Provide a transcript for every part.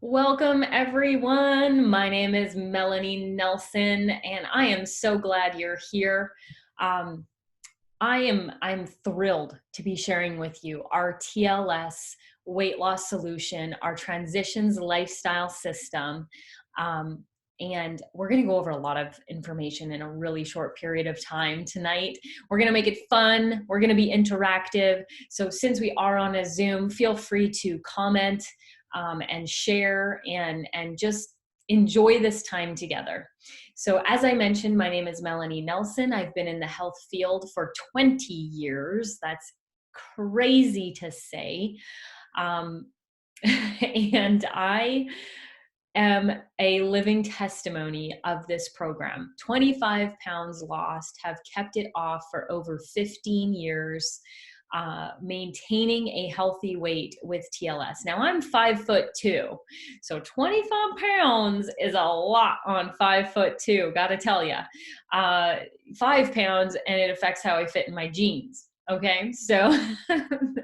Welcome everyone. My name is Melanie Nelson and I am so glad you're here. Um, I'm thrilled to be sharing with you our TLS weight loss solution, our transitions lifestyle system. Um, and we're going to go over a lot of information in a really short period of time tonight. We're going to make it fun. We're going to be interactive. So since we are on a Zoom, feel free to comment and share and just enjoy this time together. So as I mentioned, my name is Melanie Nelson. I've been in the health field for 20 years. That's crazy to say. And I am a living testimony of this program. 25 pounds lost, have kept it off for over 15 years. Maintaining a healthy weight with TLS. Now I'm 5'2", so 25 pounds is a lot on 5'2". Got to tell you, 5 pounds, and it affects how I fit in my jeans. Okay, so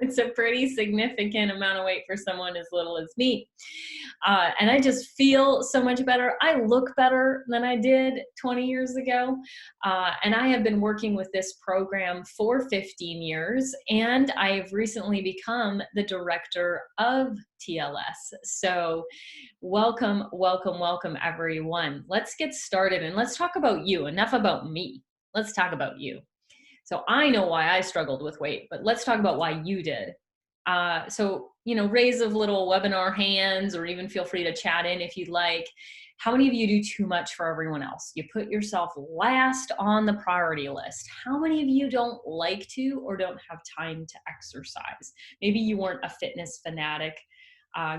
it's a pretty significant amount of weight for someone as little as me. And I just feel so much better. I look better than I did 20 years ago. And I have been working with this program for 15 years, and I've recently become the director of TLS. So welcome, welcome, welcome, everyone. Let's get started and let's talk about you. Enough about me. Let's talk about you. So I know why I struggled with weight, but let's talk about why you did. So, raise of little webinar hands, or even feel free to chat in if you'd like. How many of you do too much for everyone else? You put yourself last on the priority list. How many of you don't like to or don't have time to exercise? Maybe you weren't a fitness fanatic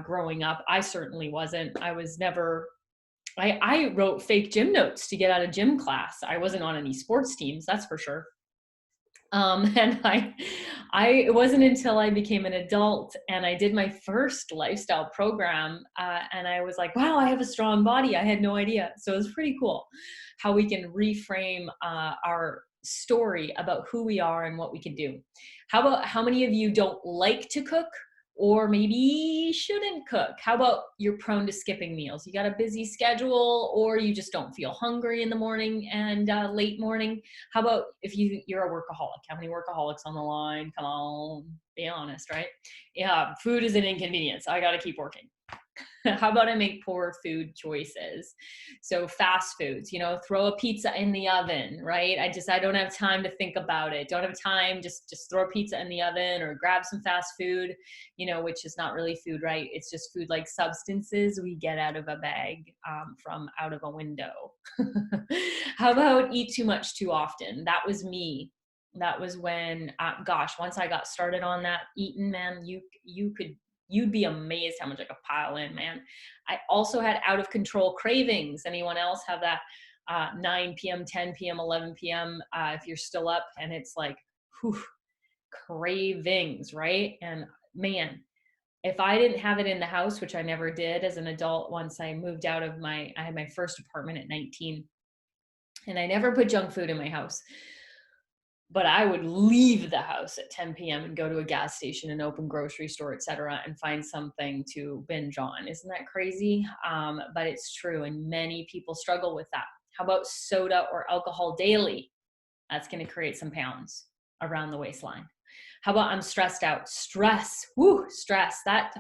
growing up. I certainly wasn't. I was never, I wrote fake gym notes to get out of gym class. I wasn't on any sports teams, that's for sure. And it wasn't until I became an adult and I did my first lifestyle program, and I was like, wow, I have a strong body. I had no idea. So it was pretty cool how we can reframe our story about who we are and what we can do. How many of you don't like to cook, or maybe shouldn't cook? How about you're prone to skipping meals? You got a busy schedule, or you just don't feel hungry in the morning and late morning? How about if you're a workaholic? How many workaholics on the line? Come on, be honest, right? Yeah, food is an inconvenience. I got to keep working. How about I make poor food choices? So fast foods, throw a pizza in the oven, right? I don't have time to think about it. Don't have time, just throw a pizza in the oven, or grab some fast food, which is not really food, right? It's just food-like substances we get out of a bag from out of a window. How about eat too much too often? That was me. That was when, once I got started on that eating, man, you'd be amazed how much I could pile in, man. I also had out of control cravings. Anyone else have that 9 p.m., 10 p.m., 11 p.m. If you're still up and it's like, whew, cravings, right? And man, if I didn't have it in the house, which I never did as an adult, once I moved out of I had my first apartment at 19, and I never put junk food in my house. But I would leave the house at 10 p.m. and go to a gas station, an open grocery store, et cetera, and find something to binge on. Isn't that crazy? But it's true, and many people struggle with that. How about soda or alcohol daily? That's going to create some pounds around the waistline. How about I'm stressed out? Stress, stress. That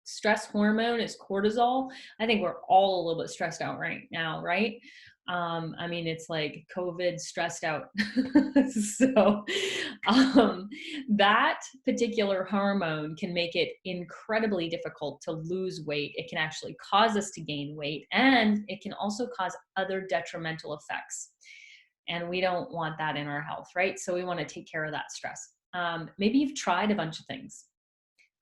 stress hormone is cortisol. I think we're all a little bit stressed out right now, right? It's like COVID stressed out. So that particular hormone can make it incredibly difficult to lose weight. It can actually cause us to gain weight, and it can also cause other detrimental effects. And we don't want that in our health, right? So we want to take care of that stress. Maybe you've tried a bunch of things.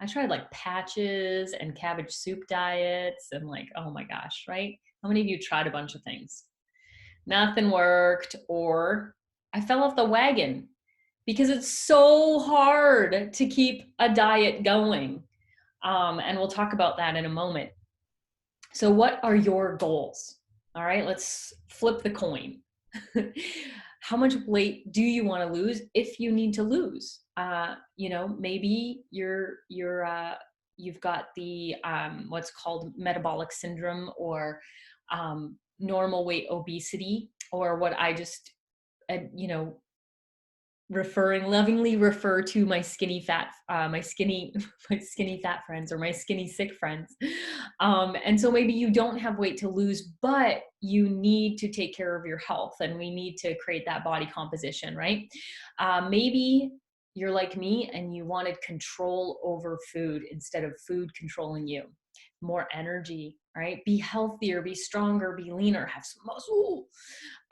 I tried like patches and cabbage soup diets and oh my gosh, right? How many of you tried a bunch of things? Nothing worked, or I fell off the wagon because it's so hard to keep a diet going. And we'll talk about that in a moment. So what are your goals? All right, let's flip the coin. How much weight do you want to lose if you need to lose? Maybe you're you've got the what's called metabolic syndrome, or normal weight obesity, or what I just, you know, lovingly refer to my skinny fat, my skinny my skinny fat friends, or my skinny sick friends. And so maybe you don't have weight to lose, but you need to take care of your health, and we need to create that body composition, right? Maybe you're like me and you wanted control over food instead of food controlling you. More energy, right? Be healthier, be stronger, be leaner, have some muscle.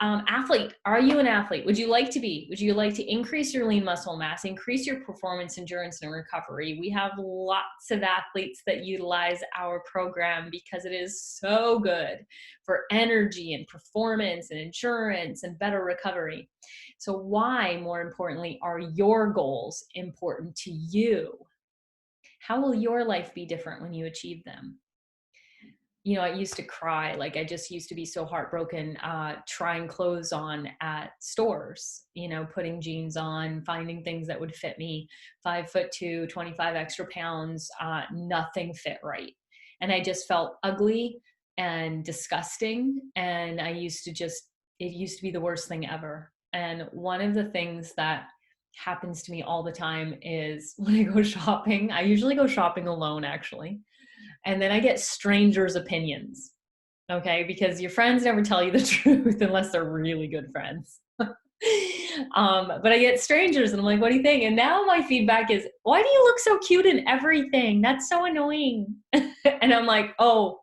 Athlete, are you an athlete? Would you like to be? Would you like to increase your lean muscle mass, increase your performance, endurance, and recovery? We have lots of athletes that utilize our program because it is so good for energy and performance and endurance and better recovery. So why, more importantly, are your goals important to you? How will your life be different when you achieve them? You know, I used to cry. Like, I just used to be so heartbroken, trying clothes on at stores, you know, putting jeans on, finding things that would fit me. 5'2", 25 extra pounds, nothing fit right. And I just felt ugly and disgusting. And it used to be the worst thing ever. And one of the things that happens to me all the time is when I go shopping, I usually go shopping alone, actually. And then I get strangers' opinions, okay? Because your friends never tell you the truth unless they're really good friends. But I get strangers and I'm like, what do you think? And now my feedback is, why do you look so cute in everything? That's so annoying. And I'm like, oh,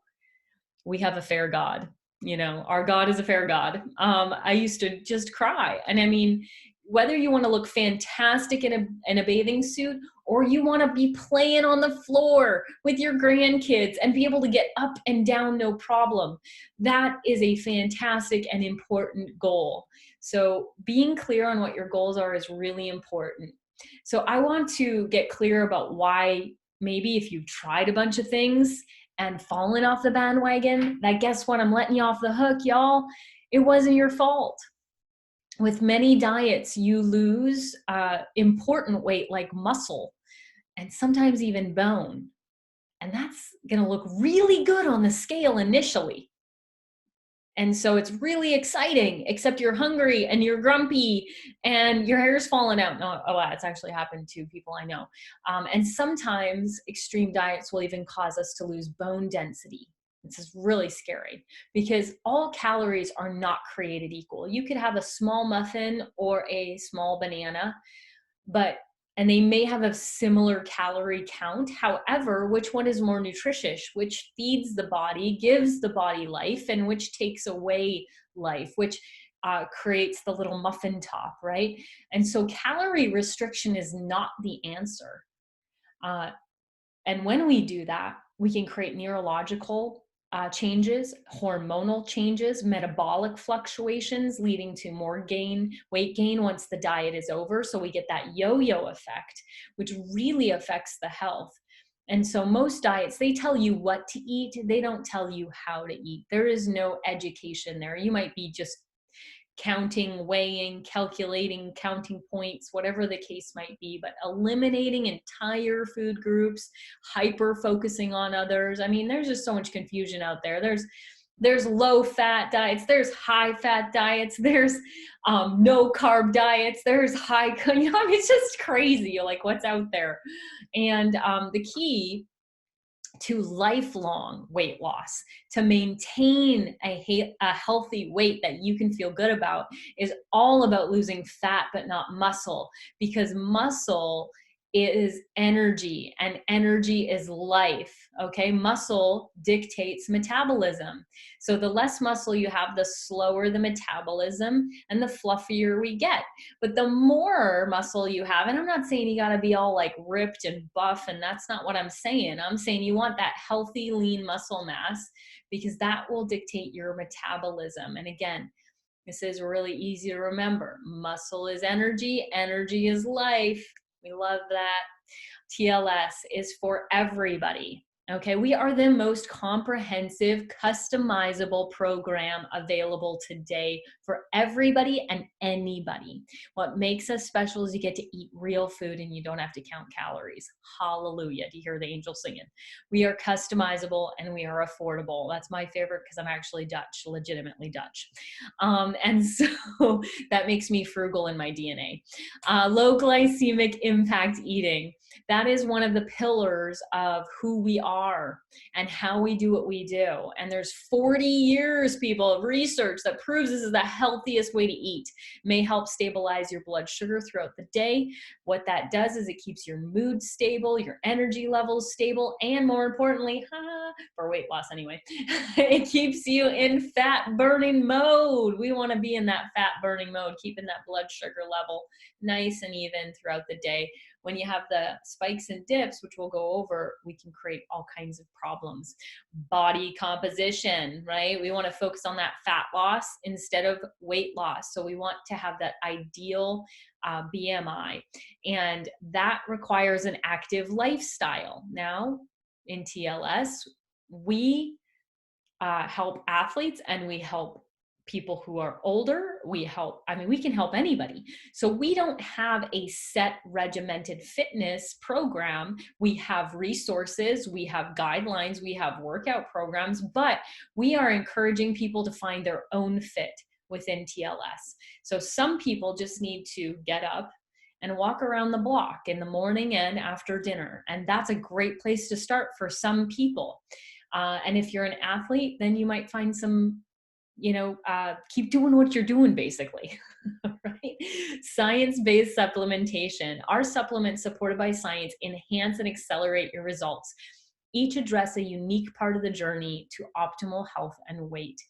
we have a fair God. You know, our God is a fair God. I used to just cry. And I mean, whether you want to look fantastic in a bathing suit, or you want to be playing on the floor with your grandkids and be able to get up and down no problem, that is a fantastic and important goal. So being clear on what your goals are is really important. So I want to get clear about why, maybe if you've tried a bunch of things and fallen off the bandwagon, that, guess what? I'm letting you off the hook, y'all. It wasn't your fault. With many diets, you lose important weight like muscle and sometimes even bone. And that's going to look really good on the scale initially. And so it's really exciting, except you're hungry and you're grumpy and your hair's falling out. No, oh, wow, it's actually happened to people I know. And sometimes extreme diets will even cause us to lose bone density. This is really scary because all calories are not created equal. You could have a small muffin or a small banana, and they may have a similar calorie count. However, which one is more nutritious? Which feeds the body, gives the body life, and which takes away life, which creates the little muffin top, right? And so calorie restriction is not the answer. And when we do that, we can create neurological changes, hormonal changes, metabolic fluctuations, leading to more weight gain once the diet is over. So we get that yo-yo effect, which really affects the health. And so most diets, they tell you what to eat. They don't tell you how to eat. There is no education there. You might be just counting, weighing, calculating, counting points, whatever the case might be, but eliminating entire food groups, hyper focusing on others. I mean, there's just so much confusion out there. There's low fat diets, there's high fat diets, there's no carb diets, there's high, I mean, it's just crazy. You're like, what's out there? And the key to lifelong weight loss, to maintain a healthy weight that you can feel good about, is all about losing fat but not muscle, because muscle is energy and energy is life. Okay, muscle dictates metabolism. So the less muscle you have, the slower the metabolism and the fluffier we get. But the more muscle you have, and I'm not saying you got to be all like ripped and buff, and that's not what I'm saying. I'm saying you want that healthy, lean muscle mass, because that will dictate your metabolism. And again, this is really easy to remember. Muscle is energy, energy is life. We love that. TLS is for everybody. Okay, we are the most comprehensive, customizable program available today for everybody and anybody. What makes us special is you get to eat real food and you don't have to count calories. Hallelujah. Do you hear the angels singing? We are customizable and we are affordable. That's my favorite because I'm actually Dutch, legitimately Dutch. And so that makes me frugal in my DNA. Low glycemic impact eating. That is one of the pillars of who we are and how we do what we do. And there's 40 years, people, of research that proves this is the healthiest way to eat. It may help stabilize your blood sugar throughout the day. What that does is it keeps your mood stable, your energy levels stable, and more importantly, for weight loss anyway, it keeps you in fat burning mode. We want to be in that fat burning mode, keeping that blood sugar level nice and even throughout the day. When you have the spikes and dips, which we'll go over, we can create all kinds of problems. Body composition, right? We want to focus on that fat loss instead of weight loss. So we want to have that ideal BMI, and that requires an active lifestyle. Now, in TLS, we help athletes and we help people who are older. We can help anybody. So we don't have a set regimented fitness program. We have resources, we have guidelines, we have workout programs, but we are encouraging people to find their own fit within TLS. So some people just need to get up and walk around the block in the morning and after dinner. And that's a great place to start for some people. And if you're an athlete, then you might find some, keep doing what you're doing, basically. Right? Science-based supplementation. Our supplements supported by science enhance and accelerate your results. Each address a unique part of the journey to optimal health and weight.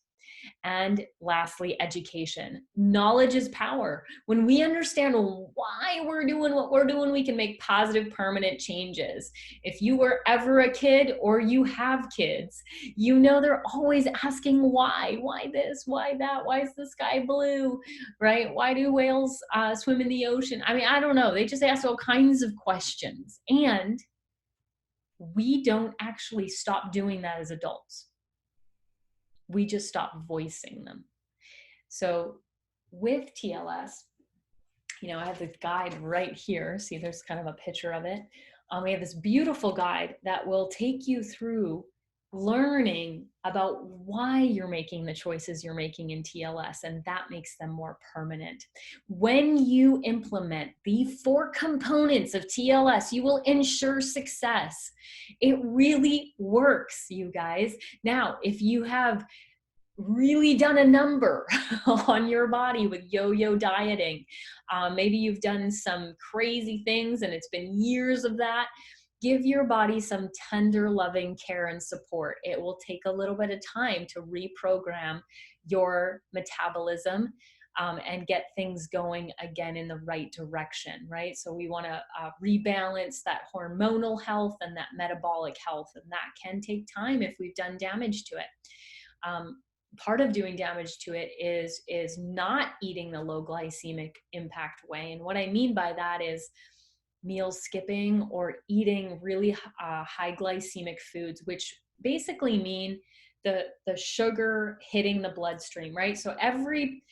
And lastly, education. Knowledge is power. When we understand why we're doing what we're doing, we can make positive, permanent changes. If you were ever a kid or you have kids, you know they're always asking why. Why this? Why that? Why is the sky blue? Right? Why do whales swim in the ocean? I mean, I don't know. They just ask all kinds of questions. And we don't actually stop doing that as adults. We just stop voicing them. So with TLS, I have the guide right here. See, there's kind of a picture of it. We have this beautiful guide that will take you through learning about why you're making the choices you're making in TLS, and that makes them more permanent. When you implement the 4 components of TLS, you will ensure success. It really works, you guys. Now, if you have really done a number on your body with yo-yo dieting, maybe you've done some crazy things and it's been years of that, give your body some tender, loving care and support. It will take a little bit of time to reprogram your metabolism and get things going again in the right direction, right? So we want to rebalance that hormonal health and that metabolic health, and that can take time if we've done damage to it. Part of doing damage to it is not eating the low glycemic impact way. And what I mean by that is meal skipping or eating really high glycemic foods, which basically mean the sugar hitting the bloodstream, right? So every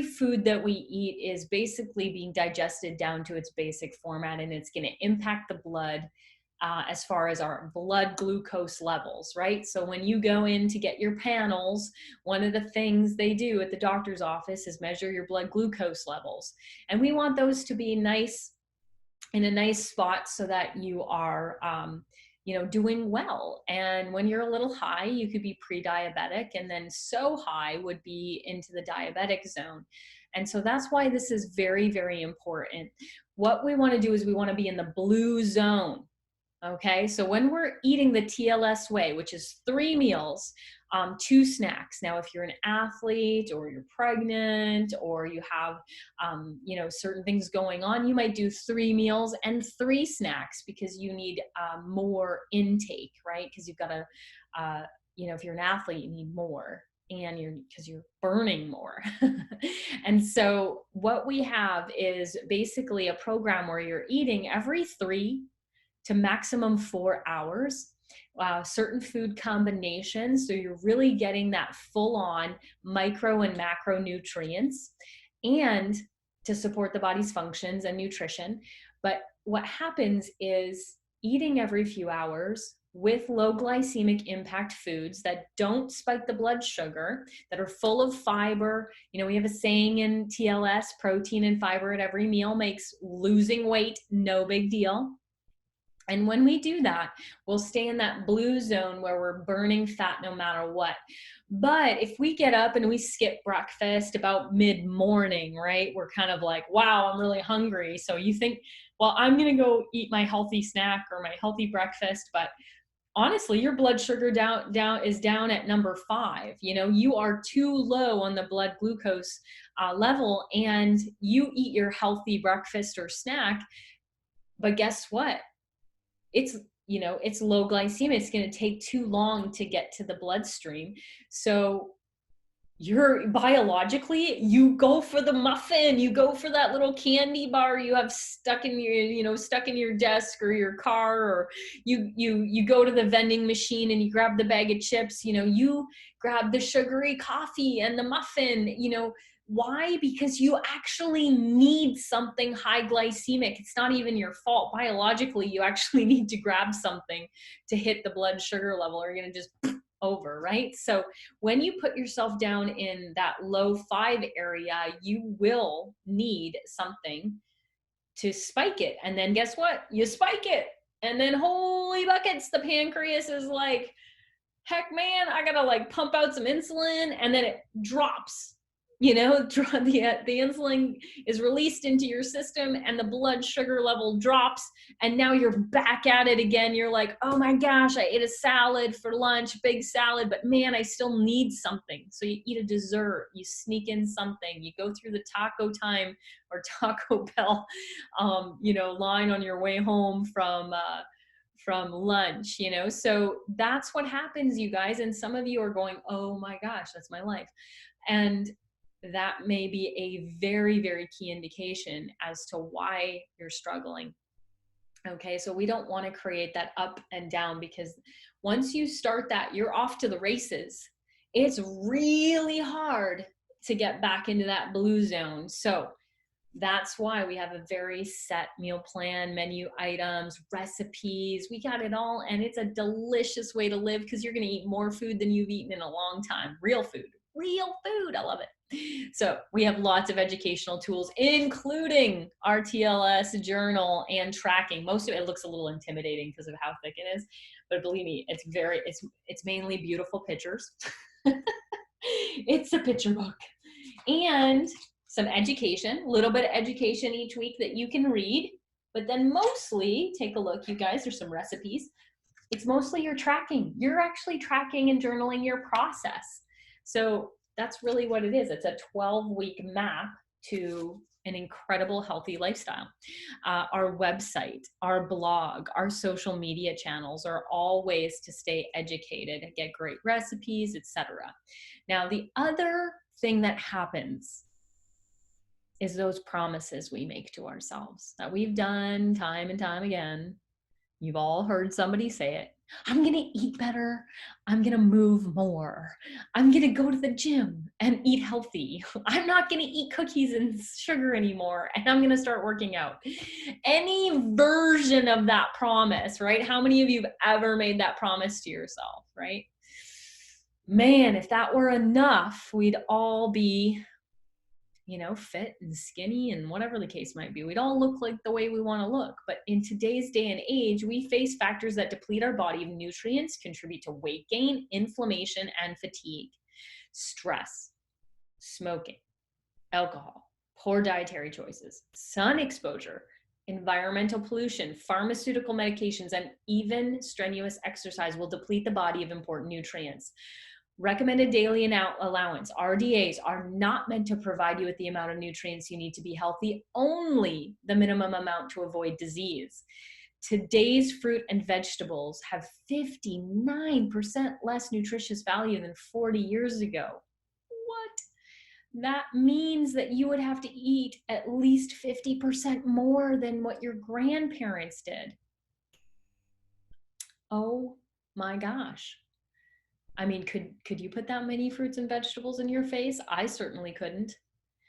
food that we eat is basically being digested down to its basic format, and it's going to impact the blood as far as our blood glucose levels, right? So when you go in to get your panels, one of the things they do at the doctor's office is measure your blood glucose levels. And we want those to be nice, in a nice spot, so that you are, doing well. And when you're a little high, you could be pre-diabetic, and then so high would be into the diabetic zone. And so that's why this is very, very important. What we want to do is we want to be in the blue zone. Okay, so when we're eating the TLS way, which is 3 meals, 2 snacks. Now, if you're an athlete or you're pregnant or you have, certain things going on, you might do 3 meals and 3 snacks because you need more intake, right? Because you've got to, if you're an athlete, you need more, and because you're burning more. And so what we have is basically a program where you're eating every 3 to maximum 4 hours. certain food combinations. So you're really getting that full on micro and macronutrients and to support the body's functions and nutrition. But what happens is eating every few hours with low glycemic impact foods that don't spike the blood sugar, that are full of fiber. You know, we have a saying in TLS, protein and fiber at every meal makes losing weight no big deal. And when we do that, we'll stay in that blue zone where we're burning fat no matter what. But if we get up and we skip breakfast about mid-morning, right? We're kind of like, wow, I'm really hungry. So you think, well, I'm going to go eat my healthy snack or my healthy breakfast, but honestly, your blood sugar is down at number 5. You know, you are too low on the blood glucose level, and you eat your healthy breakfast or snack. But guess what? It's, you know, it's low glycemia. It's going to take too long to get to the bloodstream. So you're biologically, you go for the muffin, you go for that little candy bar you have stuck in your, you know, stuck in your desk or your car, or you go to the vending machine and you grab the bag of chips, you know, you grab the sugary coffee and the muffin, you know. Why? Because you actually need something high glycemic. It's not even your fault. Biologically, you actually need to grab something to hit the blood sugar level, or you're going to just over, right? So when you put yourself down in that low 5 area, you will need something to spike it. And then guess what? You spike it. And then holy buckets, the pancreas is like, heck man, I gotta like pump out some insulin, and then it drops. You know, the insulin is released into your system and the blood sugar level drops, and now you're back at it again. You're like, oh my gosh, I ate a salad for lunch, big salad, but man, I still need something. So you eat a dessert, you sneak in something, you go through the taco time or Taco Bell, you know, line on your way home from lunch, you know. So that's what happens, you guys. And some of you are going, oh my gosh, that's my life. And that may be a very, very key indication as to why you're struggling. Okay, so we don't want to create that up and down, because once you start that, you're off to the races. It's really hard to get back into that blue zone. So that's why we have a very set meal plan, menu items, recipes. We got it all. And it's a delicious way to live, because you're going to eat more food than you've eaten in a long time. Real food. I love it. So we have lots of educational tools, including our TLS journal and tracking. Most of it looks a little intimidating because of how thick it is, but believe me, it's mainly beautiful pictures. It's a picture book. And some education, a little bit of education each week that you can read, but then mostly, take a look, you guys, there's some recipes. It's mostly your tracking. You're actually tracking and journaling your process. So that's really what it is. It's a 12-week map to an incredible healthy lifestyle. Our website, our blog, our social media channels are all ways to stay educated, get great recipes, etc. Now, the other thing that happens is those promises we make to ourselves that we've done time and time again. You've all heard somebody say it. I'm going to eat better. I'm going to move more. I'm going to go to the gym and eat healthy. I'm not going to eat cookies and sugar anymore. And I'm going to start working out. Any version of that promise, right? How many of you have ever made that promise to yourself, right? Man, if that were enough, we'd all be, you know, fit and skinny and whatever the case might be. We'd all look like the way we want to look. But in today's day and age, we face factors that deplete our body of nutrients, contribute to weight gain, inflammation, and fatigue. Stress, smoking, alcohol, poor dietary choices, sun exposure, environmental pollution, pharmaceutical medications, and even strenuous exercise will deplete the body of important nutrients. Recommended daily allowance, RDAs, are not meant to provide you with the amount of nutrients you need to be healthy, only the minimum amount to avoid disease. Today's fruit and vegetables have 59% less nutritious value than 40 years ago. What? That means that you would have to eat at least 50% more than what your grandparents did. Oh My gosh. I mean, could you put that many fruits and vegetables in your face? I certainly couldn't.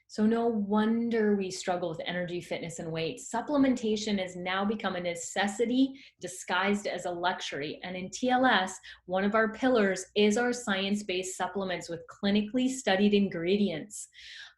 So no wonder we struggle with energy, fitness, and weight. Supplementation has now become a necessity disguised as a luxury. And in TLS, one of our pillars is our science-based supplements with clinically studied ingredients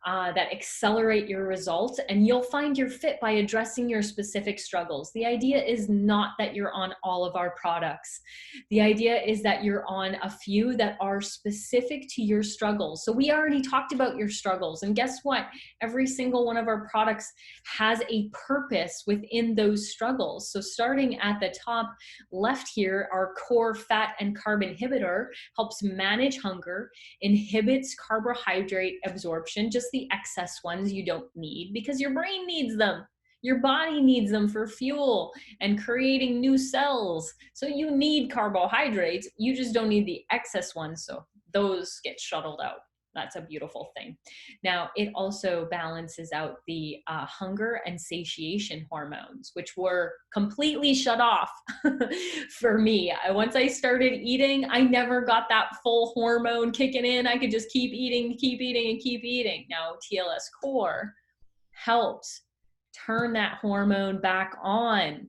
that accelerate your results, and you'll find you're fit by addressing your specific struggles. The idea is not that you're on all of our products. The idea is that you're on a few that are specific to your struggles. So we already talked about your struggles, and guess what? Every single one of our products has a purpose within those struggles. So starting at the top left here, our core fat and carb inhibitor helps manage hunger, inhibits carbohydrate absorption, just the excess ones you don't need because your brain needs them. Your body needs them for fuel and creating new cells. So you need carbohydrates. You just don't need the excess ones. So those get shuttled out. That's a beautiful thing. Now, it also balances out the hunger and satiation hormones, which were completely shut off for me. Once I started eating, I never got that full hormone kicking in. I could just keep eating, and keep eating. Now, TLS Core helps turn that hormone back on.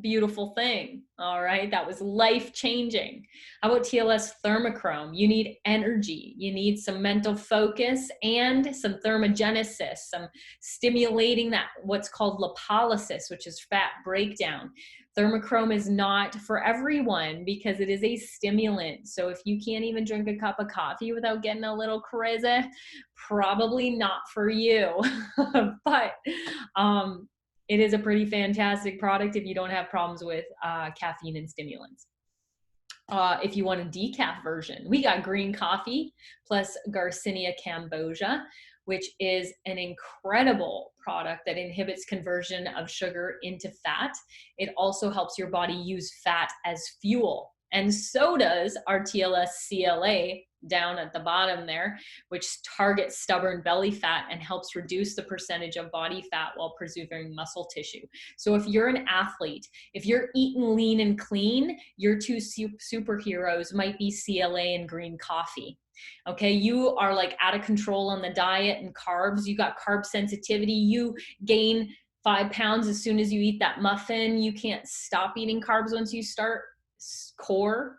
Beautiful thing. All right. That was life changing. How about TLS Thermochrome? You need energy. You need some mental focus and some thermogenesis, some stimulating that what's called lipolysis, which is fat breakdown. Thermochrome is not for everyone because it is a stimulant. So if you can't even drink a cup of coffee without getting a little crazy, probably not for you. But it is a pretty fantastic product if you don't have problems with caffeine and stimulants. If you want a decaf version, we got green coffee plus Garcinia cambogia, which is an incredible product that inhibits conversion of sugar into fat. It also helps your body use fat as fuel. And so does our TLS CLA down at the bottom there, which targets stubborn belly fat and helps reduce the percentage of body fat while preserving muscle tissue. So if you're an athlete, if you're eating lean and clean, your two superheroes might be CLA and green coffee. Okay, you are like out of control on the diet and carbs. You got carb sensitivity. You gain 5 pounds as soon as you eat that muffin. You can't stop eating carbs once you start. Core,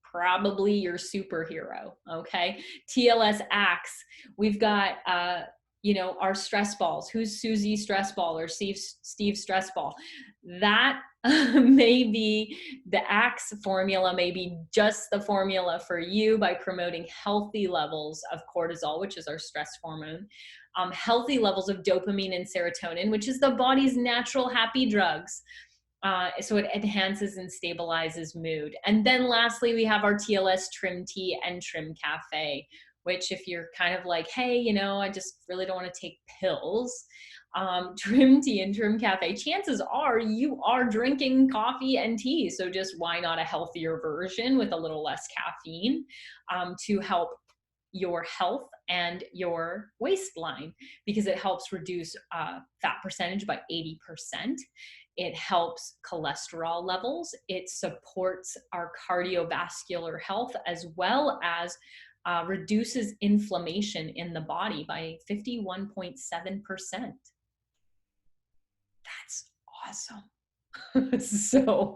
probably your superhero. Okay, TLS Axe. We've got our stress balls. Who's Susie stress ball or Steve stress ball? That may be the Axe formula, may be just the formula for you by promoting healthy levels of cortisol, which is our stress hormone, healthy levels of dopamine and serotonin, which is the body's natural happy drugs. So it enhances and stabilizes mood. And then lastly, we have our TLS Trim Tea and Trim Cafe, which if you're kind of like, hey, I just really don't want to take pills, Trim Tea and Trim Cafe, chances are you are drinking coffee and tea. So just why not a healthier version with a little less caffeine to help your health and your waistline, because it helps reduce fat percentage by 80%. It helps cholesterol levels. It supports our cardiovascular health as well as reduces inflammation in the body by 51.7%. That's awesome. So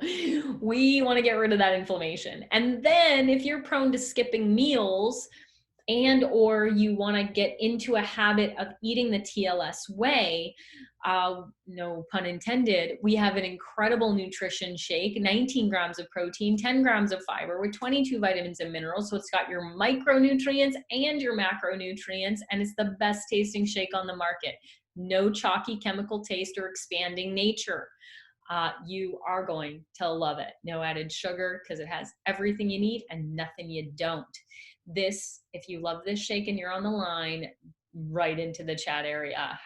we want to get rid of that inflammation. And then if you're prone to skipping meals, and or you want to get into a habit of eating the TLS way, no pun intended, we have an incredible nutrition shake, 19 grams of protein, 10 grams of fiber with 22 vitamins and minerals. So it's got your micronutrients and your macronutrients, and it's the best tasting shake on the market. No chalky chemical taste or expanding nature. You are going to love it. No added sugar because it has everything you need and nothing you don't. This, if you love this shake and you're on the line, right into the chat area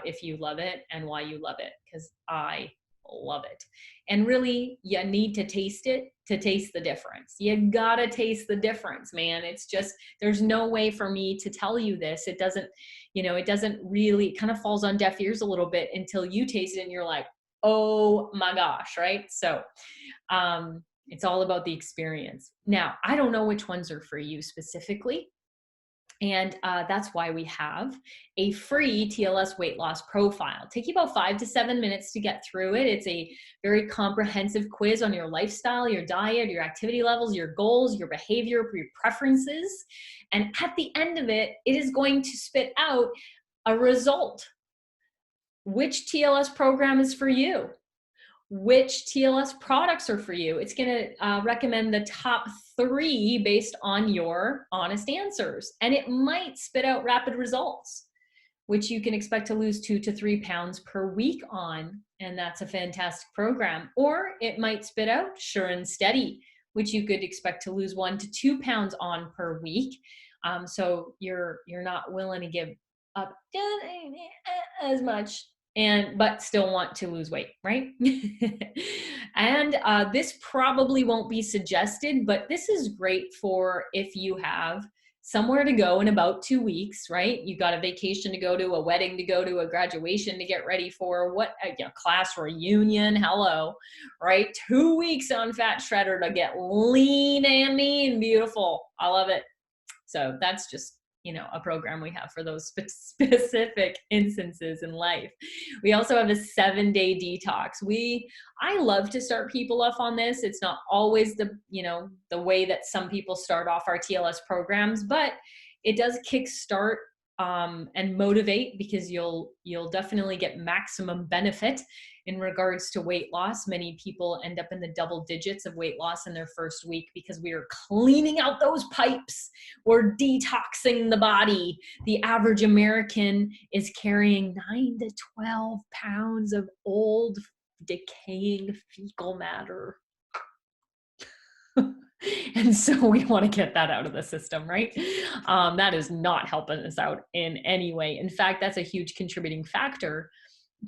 if you love it and why you love it, because I love it. And really, you need to taste it to taste the difference. You gotta taste the difference, man. It's just, there's no way for me to tell you this. It doesn't, it doesn't really, it kind of falls on deaf ears a little bit until you taste it and you're like, oh my gosh, right? So It's all about the experience. Now, I don't know which ones are for you specifically. And that's why we have a free TLS weight loss profile. Take you about 5 to 7 minutes to get through it. It's a very comprehensive quiz on your lifestyle, your diet, your activity levels, your goals, your behavior, your preferences. And at the end of it, it is going to spit out a result. Which TLS program is for you? Which TLS products are for you? It's going to recommend the top 3 based on your honest answers. And it might spit out rapid results, which you can expect to lose 2 to 3 pounds per week on. And that's a fantastic program. Or it might spit out Sure and Steady, which you could expect to lose 1 to 2 pounds on per week. So you're not willing to give up as much, but still want to lose weight, right? And this probably won't be suggested, but this is great for if you have somewhere to go in about 2 weeks, right? You got a vacation to go to, a wedding to go to, a graduation to get ready for, class reunion, hello, right? 2 weeks on Fat Shredder to get lean and mean, beautiful. I love it. So that's just, a program we have for those specific instances in life. We also have a 7-day detox. I love to start people off on this. It's not always the way that some people start off our TLS programs, but it does kickstart and motivate, because you'll definitely get maximum benefit in regards to weight loss. Many people end up in the double digits of weight loss in their first week because we are cleaning out those pipes. We're detoxing the body. The average American is carrying 9 to 12 pounds of old, decaying fecal matter. And so we want to get that out of the system, right? That is not helping us out in any way. In fact, that's a huge contributing factor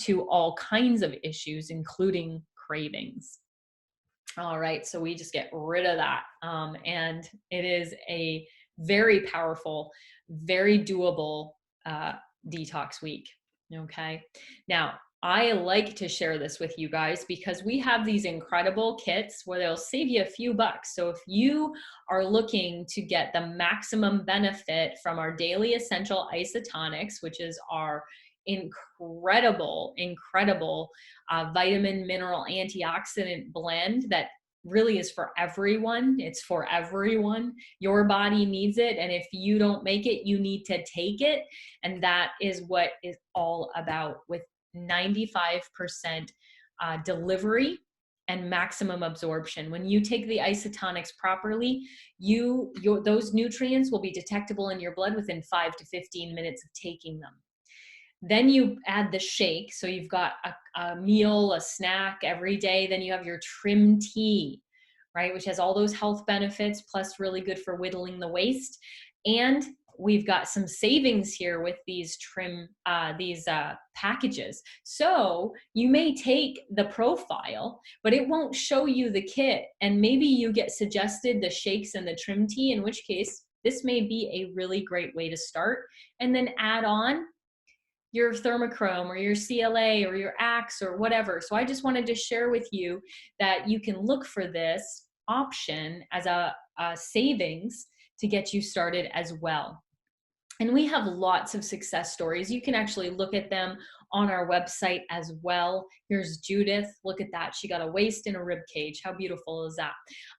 to all kinds of issues, including cravings. All right, so we just get rid of that. And it is a very powerful, very doable detox week. Okay, now I like to share this with you guys because we have these incredible kits where they'll save you a few bucks. So if you are looking to get the maximum benefit from our daily essential isotonics, which is our incredible vitamin, mineral, antioxidant blend that really is for everyone. It's for everyone. Your body needs it. And if you don't make it, you need to take it. And that is what is all about, with 95% delivery and maximum absorption. When you take the isotonics properly, those nutrients will be detectable in your blood within 5 to 15 minutes of taking them. Then you add the shake. So you've got a meal, a snack every day. Then you have your trim tea, right? Which has all those health benefits, plus really good for whittling the waist. And we've got some savings here with these packages. So you may take the profile, but it won't show you the kit. And maybe you get suggested the shakes and the trim tea, in which case this may be a really great way to start. And then add on your thermochrome or your CLA or your Axe or whatever. So I just wanted to share with you that you can look for this option as a savings to get you started as well. And we have lots of success stories. You can actually look at them on our website as well. Here's Judith. Look at that. She got a waist and a rib cage. How beautiful is that?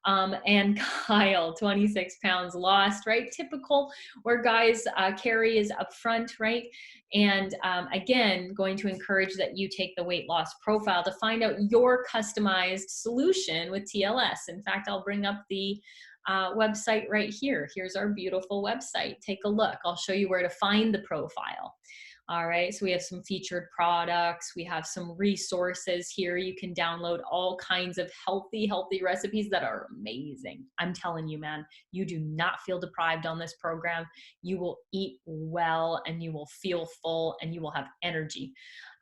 And Kyle, 26 pounds lost, right? Typical where guys carry is up front, right? And again, going to encourage that you take the weight loss profile to find out your customized solution with TLS. In fact, I'll bring up the website right here. Here's our beautiful website. Take a look. I'll show you where to find the profile. All right, so we have some featured products. We have some resources here. You can download all kinds of healthy recipes that are amazing. I'm telling you, man, you do not feel deprived on this program. You will eat well and you will feel full and you will have energy.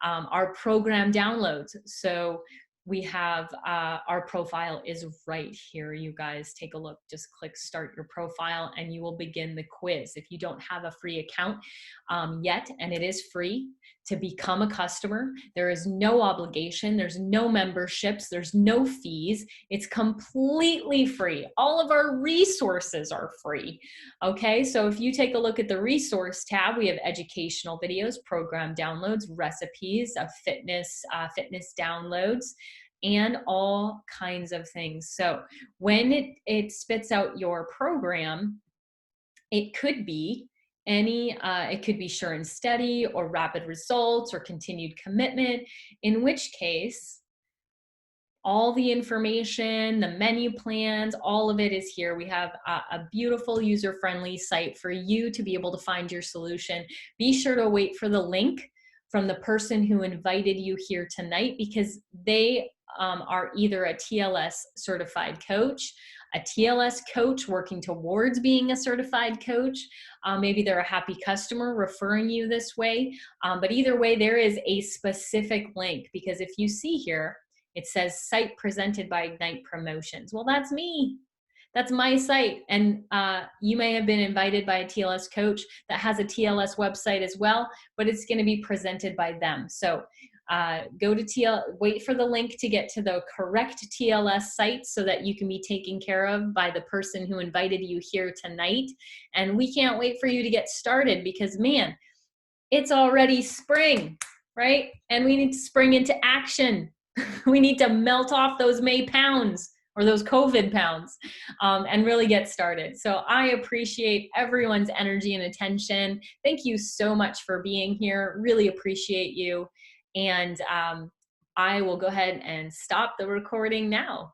Our program downloads. So we have our profile is right here. You guys take a look, just click start your profile and you will begin the quiz. If you don't have a free account yet, and it is free, to become a customer. There is no obligation, there's no memberships, there's no fees. It's completely free. All of our resources are free. Okay, so if you take a look at the resource tab, we have educational videos, program downloads, recipes, fitness downloads, and all kinds of things. So when it spits out your program, it could be it could be sure and steady or rapid results or continued commitment, in which case all the information, the menu plans, all of it is here. We have a beautiful user-friendly site for you to be able to find your solution. Be sure to wait for the link from the person who invited you here tonight, because they are either a TLS certified coach, a TLS coach working towards being a certified coach. Maybe they're a happy customer referring you this way. But either way, there is a specific link, because if you see here, it says site presented by Ignite Promotions. Well, that's me. That's my site. And you may have been invited by a TLS coach that has a TLS website as well, but it's going to be presented by them. So wait for the link to get to the correct TLS site so that you can be taken care of by the person who invited you here tonight. And we can't wait for you to get started, because man, it's already spring, right? And we need to spring into action. We need to melt off those May pounds, or those COVID pounds, and really get started. So I appreciate everyone's energy and attention. Thank you so much for being here. Really appreciate you. And I will go ahead and stop the recording now.